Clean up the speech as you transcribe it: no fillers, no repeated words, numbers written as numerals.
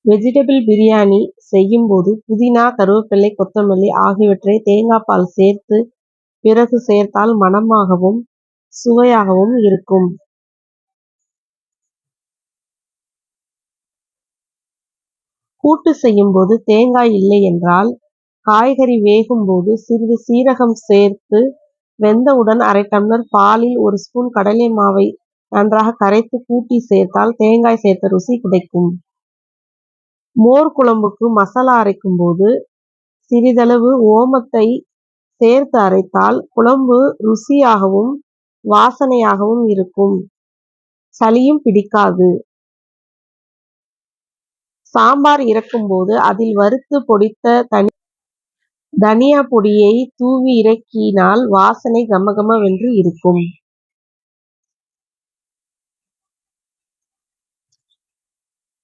Vegetable biryani செய்யும்போது புதினா, கருவேப்பிலை, கொத்தமல்லி ஆகியவற்றை தேங்காய் பால் சேர்த்து பிறகு சேர்த்தால் மணமாகவும் சுவையாகவும் இருக்கும். கூட்டு செய்யும்போது தேங்காய் இல்லை என்றால் காய்கறி வேகும் போது சிறிது சீரகம் சேர்த்து வெந்தவுடன் 1/2 டம்ளர் பாலில் 1 ஸ்பூன் கடலை மாவை நன்றாக கரைத்து கூட்டி சேர்த்தால் தேங்காய் சேர்த்த ருசி கிடைக்கும். மோர் குழம்புக்கு மசாலா அரைக்கும் போது சிறிதளவு ஓமத்தை சேர்த்து அரைத்தால் குழம்பு ருசியாகவும் வாசனையாகவும் இருக்கும். சளியும் பிடிக்காது. சாம்பார் இறக்கும் போது அதில் வறுத்து பொடித்த தனியா பொடியை தூவி இறக்கினால் வாசனை கமகமவென்று இருக்கும்.